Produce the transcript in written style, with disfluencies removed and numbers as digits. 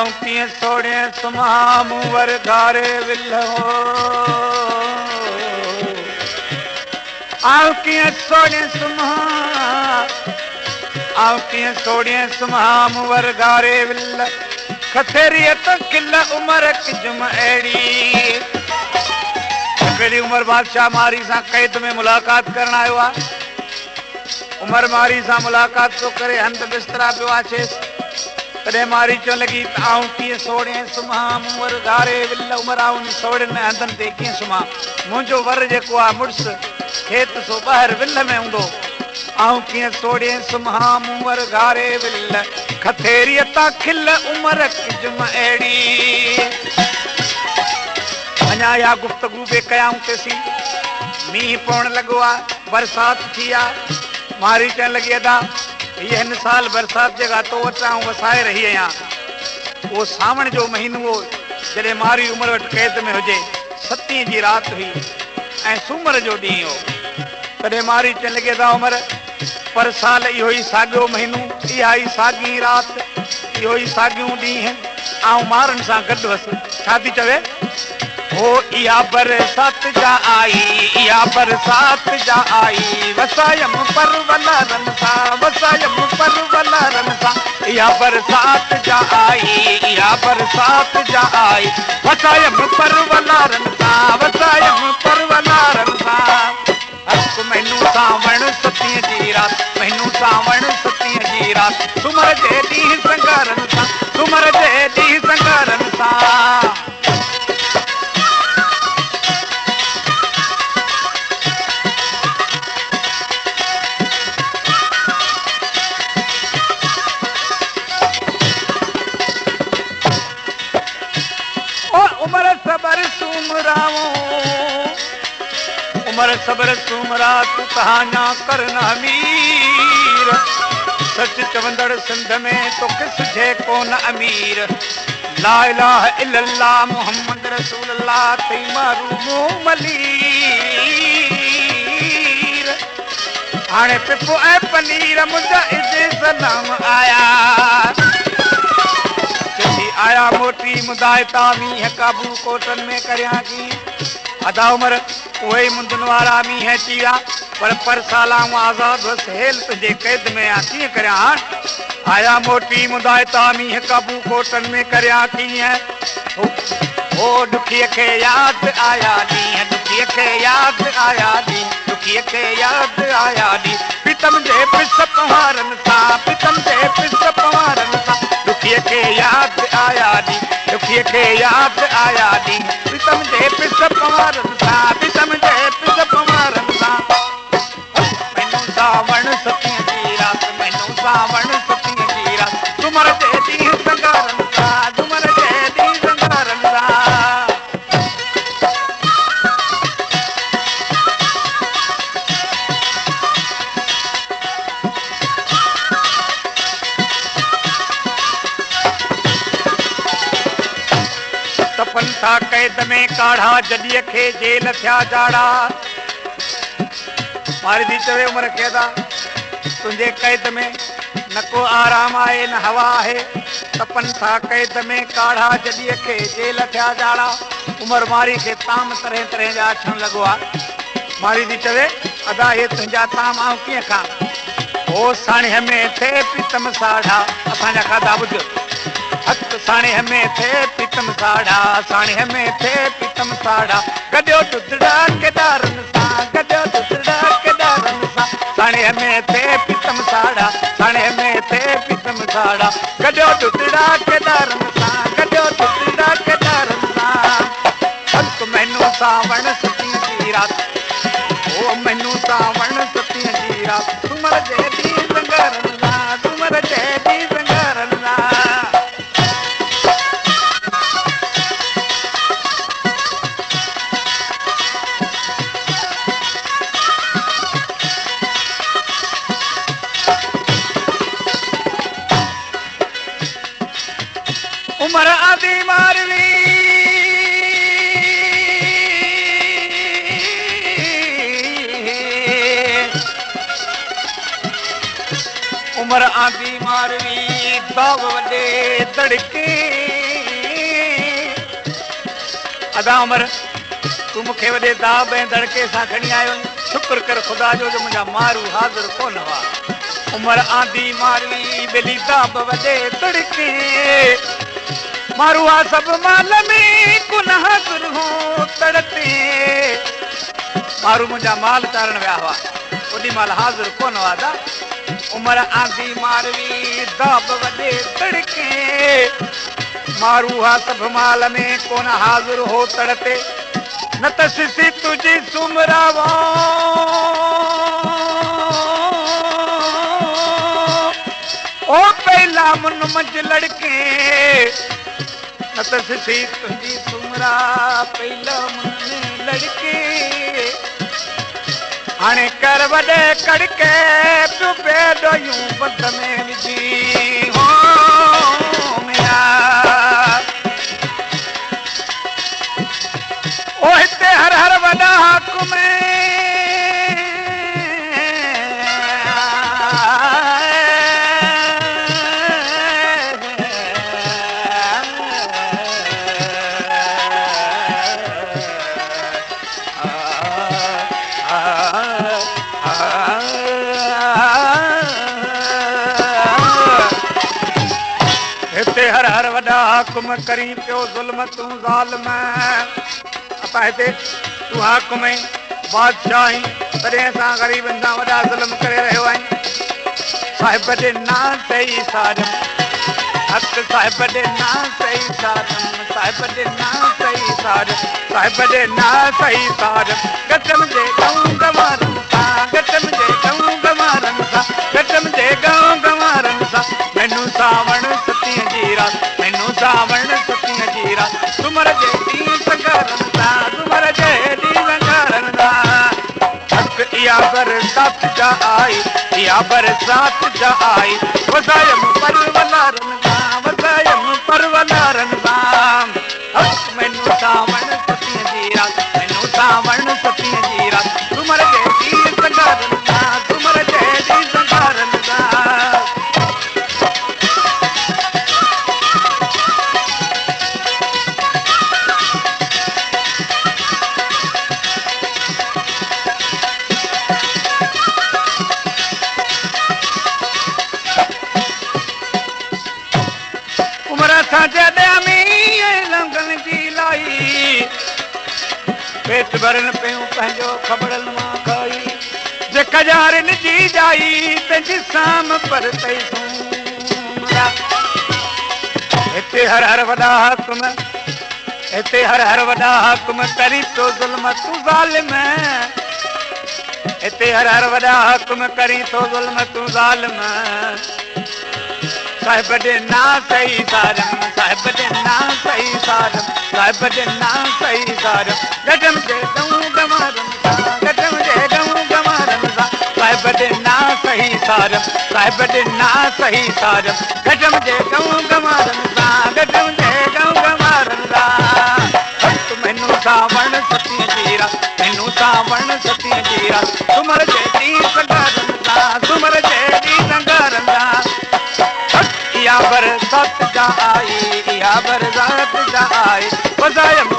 आऊं किए सोड़े सुमा मूवर घारे विल हो आऊं किए सोड़े सुमा आऊं किए सोड़े सुमा मूवर घारे विल खथेरी तो किल उमर किजुम एड़ी हिकिड़ी उमर बादशाह मारी सां कैद में मुलाकात करण आयो आ उमर मारी सां मुलाकात तो करे हंध बिस्तरा पियो आहे तॾहिं मारी चवण लॻी त आऊं कीअं सोड़े सुम्हां मूं घारे विल उमर आऊं सोड़ियुनि हंधनि ते कीअं सुम्हां मुंहिंजो वर जेको आहे मुड़ुसु खेत सो ॿाहिरि विल में हूंदो आऊं कीअं सोड़े सुम्हां मूं घारे विल खथेरीअ तां खिल उमर किजुम अहिड़ी अञा या गुफ़्तगू बि कयाऊं तेसी मींहुं पवण लॻो आहे बरसाति थी आहे मारी चवण लॻी अदा ये हिन साल बरसात जगह तो वटा वसाए रही आहियां वो सावण जो महीनो हो जॾहिं मारी उमर वटि कैद में हुजे 7 जी रात हुई ऐं सूमर जो ॾींहुं हो तॾहिं मारी चवण लॻे था उमर पर साल इहो ई साॻियो महीनो इहा ई साॻी रात इहो ई साॻियूं ॾींहं ऐं मारनि सां गॾु हुअसि छा थी चवे ओ या बरसात जा आई या बरसात जा आई वसायम परवलरन सा वसायम परवलरन सा या बरसात जा आई या बरसात जा आई वसायम परवलरन सा वसायम परवलरन सा हक मैनू सावण सतीअ जी रात मैनू सावण सतीअ जी रात सुमर जे ॾींहुं संगरन सा सुमर जे ॾींहुं संगरन सा उमर सबर सुमरा तू कहाना करना अमीर सच चवंदड़ सिंध में तो किस जे कोन अमीर ला इलाहा इल्लल्लाह मुहम्मद रसूलुल्लाह ते मारू मलीर हाणे पिपो ऐं पनीर मुंहिंजा इजे सलाम आया चिठी आया मोटी मुदायता मींहं काबू कोटन में करियां की अदा उमर उहे मुंदुनि वारा मींहं अची विया पर साला आज़ाद हुअसि हेल तुंहिंजे कैद में आ कीअं करियां आया मोटी मुदायता मींहं काबू कोटन में करियां कीअं ओ ॾुखीअ खे यादि आया ॾींहं ॾुखीअ खे यादि आया ॾींहं ॾुखीअ खे यादि आया ॾींहं पितम जे पिस पवारनि सां पितम जे पिस पवारनि सां ॾुखीअ खे यादि आया ॾींहं ॾुखीअ खे यादि आया ॾींहं पितम जे पिस पवारनि सां पितम जे पिस पवारनि सां मैनू सावण सतीअ जी रात मैनू सावण सतीअ जी रात सुमर जे ॾींहुं संगारनि सां सुमर जे ॾींहुं संगारनि सां तपन था कैद में काढ़ा जॾीअ खे जेल थिया जाड़ा मारी थी चवे उमर खे था तुंहिंजे कैद में न को आराम आहे न हवा आहे तपन था कैद में काढ़ा जॾीअ खे जेल थिया जाड़ा उमर मारी खे ताम तरह तरह जा अचण लॻो आहे मारी थी चवे अदा हे तुंहिंजा ताम आऊं कीअं खां ओ साणीअ में थे प्रीतम साढ़ा असांजा खाधा ॿुध हथ साणीअ में थे प्रीतम साढ़ा साणीअ में थे प्रीतम साढ़ा गॾियो दुधड़ा केदारनि सां गॾियो दुधड़ा केदारनि सां साणीअ में थे प्रीतम साढ़ा साणीअ में थे प्रीतम साढ़ा गॾियो दुधड़ा केदारनि सां गॾियो दुधड़ा केदारनि सां हक मैनू सावण सतीअ जी रात ओ मैनू सावण सतीअ जी रात सुमर जे ॾींहुं संगरनि सां सुमर जे ॾींहुं संगरनि सां उमर आदि मारवी उमर आदि मारवी दाव वॾे तड़के सदा उम्र तू मूंखे वॾे दाब ऐं दड़के सां खणी आयो शुक्र कर ख़ुदा जो मुंहिंजा मारू हाज़िर कोन हुआ उम्र आंधी मारवी बेली दाब वॾे दड़के मारू आ सभु माल में कुन हाज़िर हो तड़ते मारू मुंहिंजा माल चारण विया हुआ ओॾी महिल हाज़िर कोन हुआ दा उम्र आंधी मारवी दाब वॾे दड़के मारू हा सभु माल में कोन हाज़िर हो तड़ते न त सिसी तुझी सुमरावा ओ पहला मुन मंझ लड़के न त सिसी तुझी सुमरा पहला मुन लड़के हाणे कर वॾे कड़के पियो बेडो यूं बंद में विझी हो मिया ओ हिते हर हर वॾा हाकुम हिते हर हर वॾा हाकुम करी पियो ज़ुल्म तूं ज़ालिम हिते तूं हाकुम बादशाह तॾहिं असां ग़रीबनि सां वॾा ज़ुल्म करे रहियो आहियूं साहिब ॾे ना सही सारम हक़ साहिब ॾे ना सही सारम साहिब ॾे ना सही सारम साहिब ॾे ना सही सारम गटम जे गाऊं गवारनि सां गटम जे गाऊं गवारनि सां गटम जे गाऊं गवारनि सां मैनू सावण सतीअ जी रात मैनू सावण सतीअ जी रात तुमर जे ॾींहुं संगारनि सां तुमर जे ॾींहुं संगारनि सां हक़ इहा बरसात जा आई इहा बरसात जा आई वसायम परवलारनि सां वसायम परवलारनि सां हक़ मैनू सावण सतीअ जी रात मैनू सावण सतीअ जी रात तुमर जे ॾींहुं संगारनि सां तुमर जे ॾींहुं संगारनि सां पेट भरन पियूं पंहिंजो खबड़नि मां खाई जे कजारनि जी जाई पंहिंजी साम पर तई सूमरा हिते हर हर वॾा हाकुम हिते हर हर वॾा हाकुम करी तो ज़ुल्म तूं ज़ालिम हिते हर हर वॾा हाकुम करी तो ज़ुल्म तूं ज़ालिम साहिब ॾे ना सही सारम साहिब ॾे ना सही सारम साहिब ॾे ना सही सारम गटम जे गाऊं गवारनि सां गटम जे गाऊं गवारनि सां साहिब ॾे ना सही सारम साहिब ॾे ना सही सारम गटम जे गाऊं गवारनि सां गटम जे गाऊं गवारनि सां मैनू सावण सतीअ जी रात मैनू सावण सतीअ जी रात तुमर जे ॾींहुं संगारनि सां तुमर जे ॾींहुं संगारनि सां इहा बरसात जा आई इहा बरसात जा आई वसायम